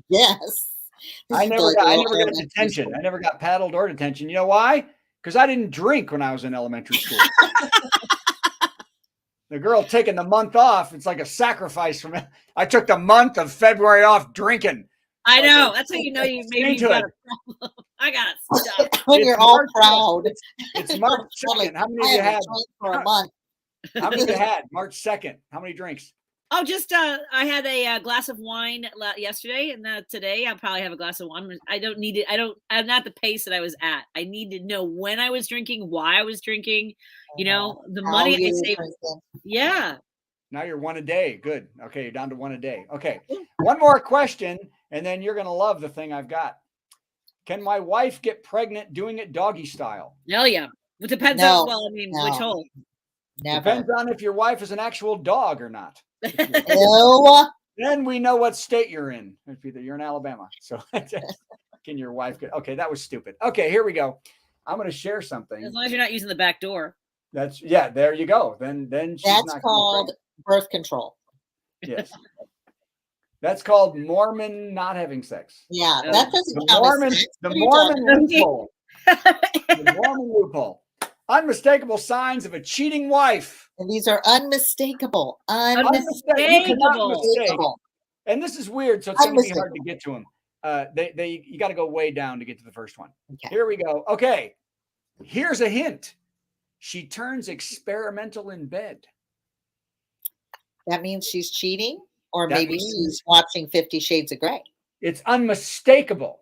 Yes. I never got detention. I never got paddled or detention. You know why? Because I didn't drink when I was in elementary school. The girl taking the month off, it's like a sacrifice from it. I took the month of February off drinking. I know. That's how you know you maybe got a problem. I got stuff. When you're all proud. It's March 2nd. How many have you had? For a month. How many have you had? March 2nd. How many drinks? Oh, just I had a glass of wine yesterday, and today I'll probably have a glass of wine. I don't need it. I'm not the pace that I was at. I need to know when I was drinking, why I was drinking. The money I saved. Yeah. Now you're one a day. Good. Okay, you're down to one a day. Okay. One more question, and then you're going to love the thing I've got. Can my wife get pregnant doing it doggy style? Hell yeah. It depends No, on, well, I mean, which no. hole. Never. Depends on if your wife is an actual dog or not. Ew. Then we know what state you're in. If you're in Alabama. So can your wife get, okay, that was stupid. Okay, here we go. I'm going to share something. As long as you're not using the back door. That's, yeah, there you go. Then she's That's not called birth control. Yes. That's called Mormon not having sex. Yeah, Oh. that doesn't The count Mormon, as sex. the What are you Mormon talking loophole. The Mormon loophole. Unmistakable signs of a cheating wife. about? And these are unmistakable. You cannot mistake. Unmistakable. And this is weird, so it's going to be hard to get to them. You got to go way down to get to the first one. Okay. Here we go. Okay, here's a hint. She turns experimental in bed. That means she's cheating, or That maybe means- she's watching 50 Shades of Grey. It's unmistakable.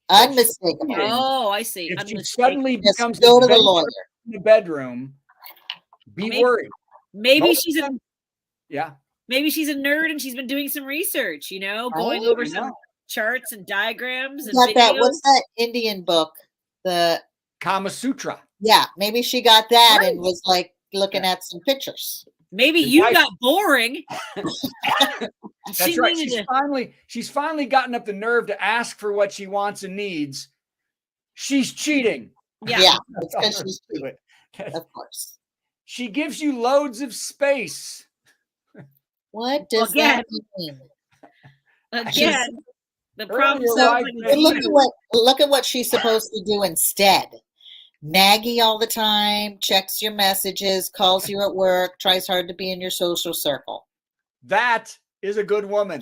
Unmistakable. Oh, I see. If she Unmistakable. suddenly Just becomes go to the adventurous lawyer. in the bedroom, be Maybe- worried. Maybe Most she's of a them- yeah. maybe she's a nerd and she's been doing some research, going Oh, over I some know. charts and diagrams and Got that? videos. What's that Indian book? Kama Sutra. Yeah, maybe she got that Right. and was like looking at some pictures. Maybe His you wife- got boring. That's She right. needed She's finally gotten up the nerve to ask for what she wants and needs. She's cheating. Yeah. Yeah, That's it's all because there she's is to cheating, it. That's- of course. She gives you loads of space. What does Again. that mean? Again, the Earlier, problem wife solving said- is But look you. at what she's supposed to do instead. Naggy all the time, checks your messages, calls you at work, tries hard to be in your social circle. That is a good woman.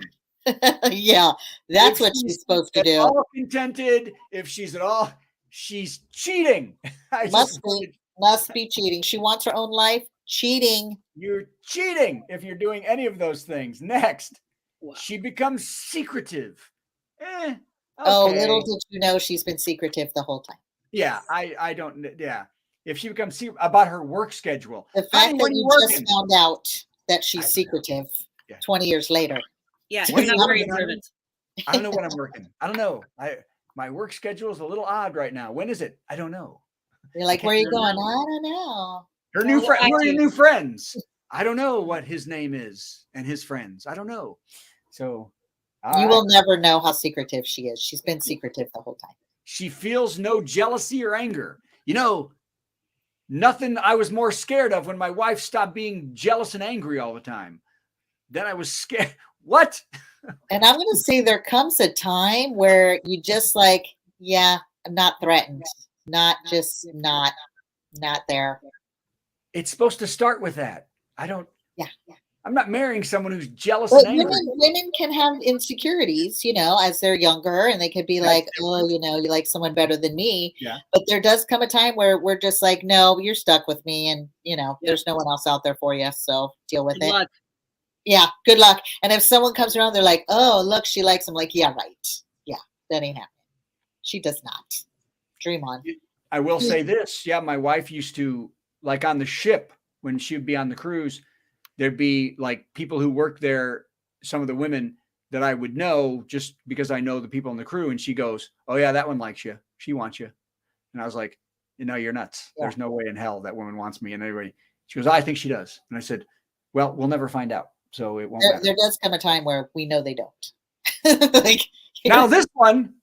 Yeah, that's If what she's supposed to At do. all contented, if she's at all, she's cheating. I Must just- be. Must be cheating. She wants her own life. Cheating. You're cheating if you're doing any of those things. Next, Wow. she becomes secretive. Oh, Okay. little did you know she's been secretive the whole time. Yeah, I don't. Yeah, if she becomes secret about her work schedule. The Honey, fact that when you you just working? found out that she's secretive Yeah. 20 years later. Yeah, When you're you not very working on it? observant. I don't know when I'm working. I don't know. My work schedule is a little odd right now. When is it? I don't know. You're like, can't where are you remember. going? I don't know. Her Well, new what friend. I Who are your do- new friends? I don't know what his name is and his friends. I don't know. So You will never know how secretive she is. She's been secretive the whole time. She feels no jealousy or anger. Nothing I was more scared of when my wife stopped being jealous and angry all the time. Then I was scared. What? And I'm going to say there comes a time where you just like, yeah, I'm not threatened. Not there. It's supposed to start with that. I don't. Yeah. I'm not marrying someone who's jealous But and angry. women can have insecurities, as they're younger, and they could be like, oh, you like someone better than me. Yeah. But there does come a time where we're just like, no, you're stuck with me, and there's no one else out there for you. So deal with Good it. luck. Yeah, good luck. And if someone comes around, they're like, oh, look, she likes him. Like, yeah, right. Yeah, that ain't happening. She does not. Dream on. I will say this. Yeah, my wife used to, like on the ship, when she would be on the cruise, there'd be like people who worked there, some of the women that I would know just because I know the people in the crew. And she goes, oh yeah, that one likes you. She wants you. And I was like, you're nuts. Yeah. There's no way in hell that woman wants me. And everybody, she goes, I think she does. And I said, well, we'll never find out. So it won't matter. There does come a time where we know they don't. Like, Now this one,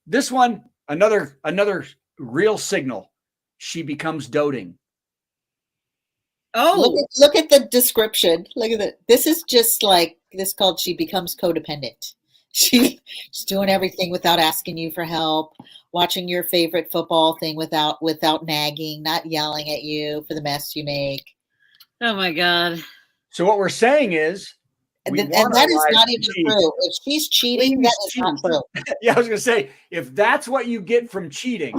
another real signal. She becomes doting. Oh, look at the description. Look at that. This is just like this called she becomes codependent. She's doing everything without asking you for help, watching your favorite football thing without nagging, not yelling at you for the mess you make. oh my God. So what we're saying is, And we that want our is wives not to even cheat. true. If she's cheating, that is not true. Yeah, I was going to say, if that's what you get from cheating,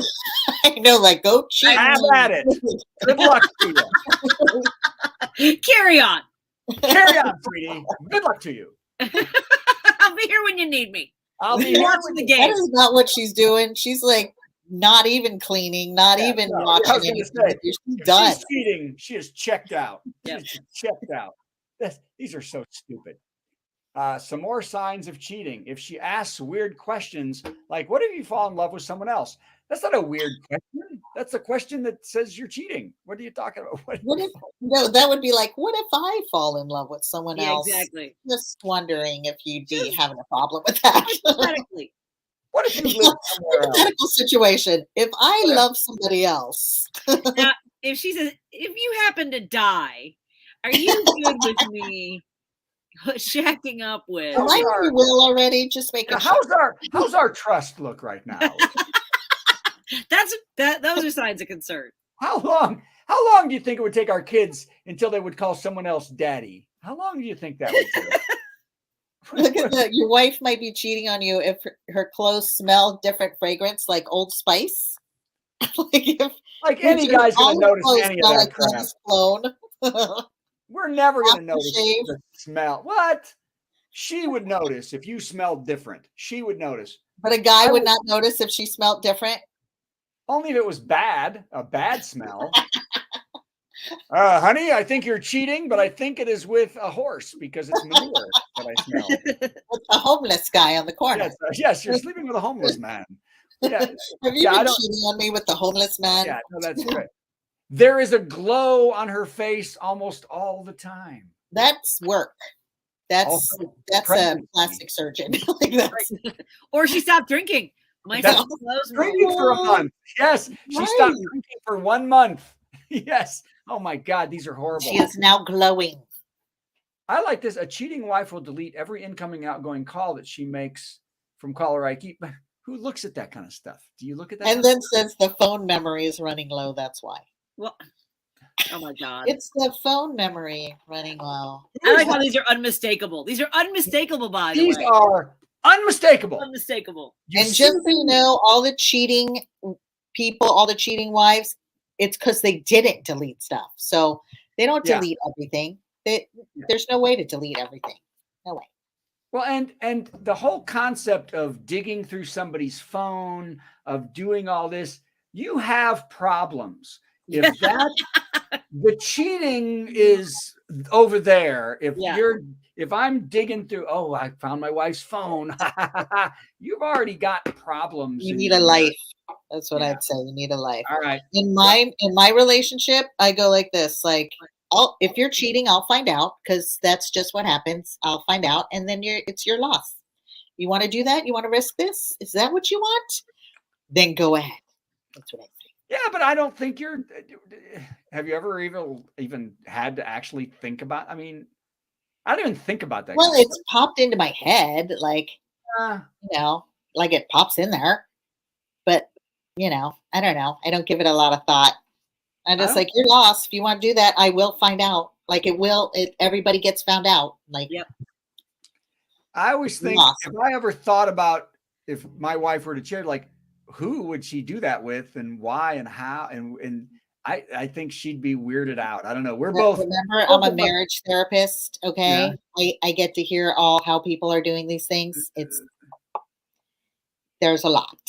I know, like, go cheat. have at it. Good luck to you. Carry on. Carry on, sweetie. Good luck to you. I'll be here when you need me. I'll be here. Watching the That game. is not what she's doing. She's like not even cleaning, not Yeah, even no, I watching was gonna anything. say, She's If done. she's cheating, she is checked out. Yeah. She's checked out. These are so stupid. Some more signs of cheating. If she asks weird questions like, what if you fall in love with someone else? That's not a weird question. That's a question that says you're cheating. What are you talking about? What if, no, that would be like, what if I fall in love with someone Yeah, else? exactly. Just wondering if you'd be Just having a problem with that. hypothetically. What if you live somewhere else? Hypothetical situation. If I love somebody else, Now, if she says, if you happen to die, are you good with me shacking up with? am I in your will already? Just make it. How's our trust look right now? Those are signs of concern. How long do you think it would take our kids until they would call someone else daddy? How long do you think that would take? Look at that. Your wife might be cheating on you if her clothes smell different fragrance, like Old Spice. Like any guy's going to notice any of that crap. Cologne. We're never going to notice Aftershave. the smell. What? She would notice if you smelled different. She would notice. But a guy would not notice if she smelled different. Only if it was bad, a bad smell. Honey, I think you're cheating, but I think it is with a horse because it's manure that I smell. With a homeless guy on the corner. Yes, you're sleeping with a homeless man. Yeah. Have you been cheating on me with the homeless man? Yeah, no, that's right. There is a glow on her face almost all the time. That's work. That's Also, a pregnancy. plastic surgeon. Like that's, Or she stopped drinking. My That's son loves drinking for a month. Yes, she stopped drinking for 1 month. Yes. Oh my God, these are horrible. she is now glowing. I like this. A cheating wife will delete every incoming, outgoing call that she makes from caller ID. But who looks at that kind of stuff? Do you look at that? And then says the phone memory is running low. That's why. Well, oh my God. It's the phone memory running low. I like how these are unmistakable. These are unmistakable, by the way. These are unmistakable. Unmistakable. You And just so you know, all the cheating people, all the cheating wives, it's because they didn't delete stuff. So they don't delete everything. There's no way to delete everything. No way. Well, and the whole concept of digging through somebody's phone, of doing all this, you have problems. If the cheating is over there, if I'm digging through, oh, I found my wife's phone, you've already got problems. You need a life. That's what I'd say. You need a life. All right. In my relationship, I go like this, like, if you're cheating, I'll find out because that's just what happens. I'll find out, and then it's your loss. You want to do that? You want to risk this? Is that what you want? Then go ahead. That's what I say. Yeah, but I don't think have you ever even had to actually think about, I don't even think about that. Well, it's popped into my head, like, like it pops in there, but I don't know. I don't give it a lot of thought. I'm just like, you're lost. If you want to do that, I will find out. Like everybody gets found out. Like, yep. I always think if I ever thought about if my wife were to cheat, like, who would she do that with and why and how? And I think she'd be weirded out. I don't know. Remember, I'm a marriage therapist. Okay. Yeah. I get to hear how people are doing these things. There's a lot.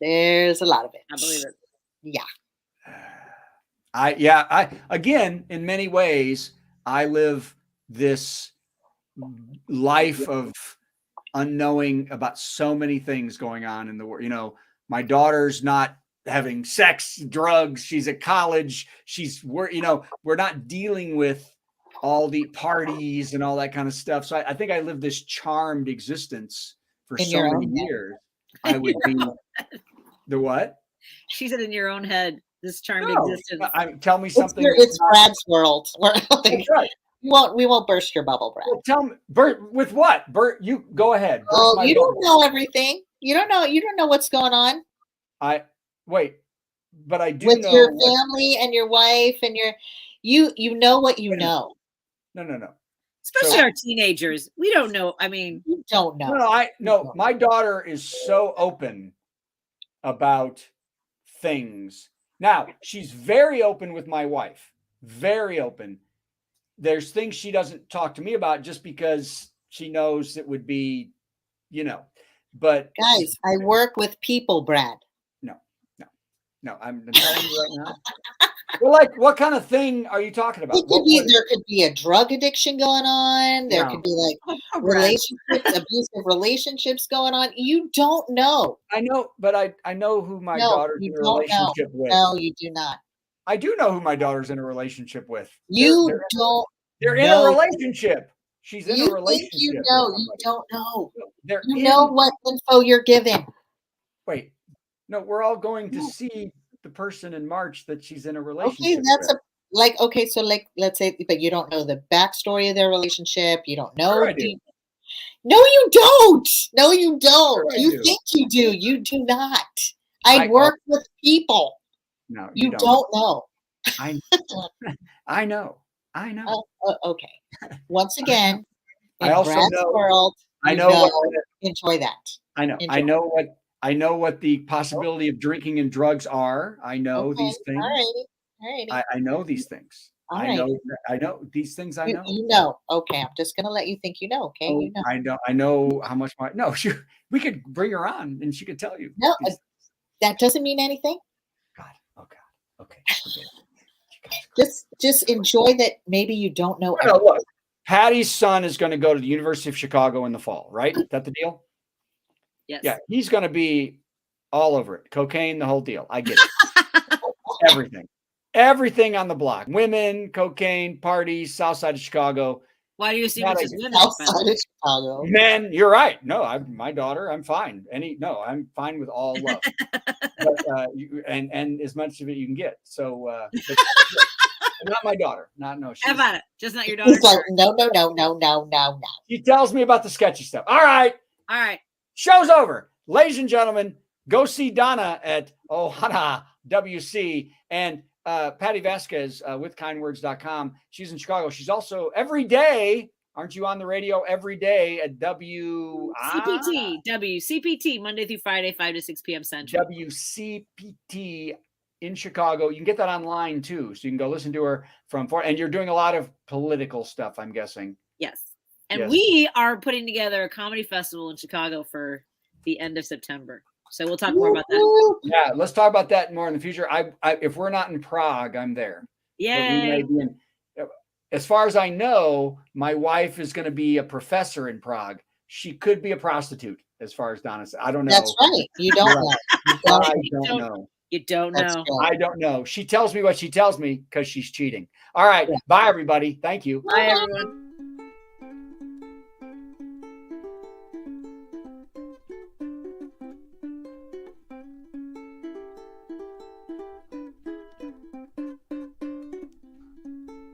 There's a lot of it. I believe it. Yeah. Again, in many ways, I live this life of unknowing about so many things going on in the world. My daughter's not having sex, drugs. She's at college. We're not dealing with all the parties and all that kind of stuff. So I think I lived this charmed existence for so many years. I would be the what? She said in your own head, this charmed existence. Tell me something. It's Brad's world. That's right. We won't burst your bubble, Brad. Well, tell me, Bert, with what? Bert, you go ahead. Oh, you don't know everything. You don't know what's going on. But I do with know your family and your wife and you know what you know. No. Especially our teenagers. We don't know. You don't know. No, my daughter is so open about things. Now, she's very open with my wife. Very open. There's things she doesn't talk to me about just because she knows it would be, but guys, I work with people, Brad. No. No, I'm telling you right now. Well, like, what kind of thing are you talking about? There could be a drug addiction going on. There could be like relationships, abusive relationships going on. You don't know. I know, but I know who my daughter's in a relationship with. No, you do not. I do know who my daughter's in a relationship with. They're in a relationship. She's in a relationship. You don't know. You know what info you're given. Wait, no, we're all going to see the person in March that she's in a relationship. Okay, so let's say, but you don't know the backstory of their relationship. You don't know. Sure I do. No, you don't. No, you don't. Sure You think you do. You do not. I work with people. No, you don't know. I know. Okay. Once again, I also know. World, I know. Enjoy that. I know. I know what the possibility of drinking and drugs are. I know these things. All right. I know these things. I know these things. I know. You know. Okay, I'm just gonna let you think you know. Okay, you know. I know how much my. No, we could bring her on and she could tell you. No, that doesn't mean anything. God. Oh God. Okay. Just enjoy that. Maybe you don't know. Look, Patty's son is going to go to the University of Chicago in the fall, right? Is that the deal? Yes. Yeah, he's going to be all over it. Cocaine, the whole deal. I get it. Everything on the block. Women, cocaine, parties, south side of Chicago. Why do you assume it's women? South side of Chicago. Men, you're right. No, my daughter, I'm fine. I'm fine with all love. But, and as much of it you can get. So not my daughter. How about it? Just not your daughter. He's like, no. She tells me about the sketchy stuff. All right. Show's over. Ladies and gentlemen, go see Donna at Ohana WC and Patti Vasquez with kindwords.com. She's in Chicago. She's also every day. Aren't you on the radio every day at WCPT, Monday through Friday, 5 to 6 p.m. Central. WCPT in Chicago. You can get that online too. So you can go listen to her and you're doing a lot of political stuff, I'm guessing. Yes. And we are putting together a comedy festival in Chicago for the end of September. So we'll talk more about that. Yeah, let's talk about that more in the future. If we're not in Prague, I'm there. Yay. As far as I know, my wife is going to be a professor in Prague. She could be a prostitute, as far as Donna said. I don't know. That's right. You don't know. I don't know. You don't know. I don't know. She tells me what she tells me because she's cheating. All right. Bye, everybody. Thank you. Bye, everyone.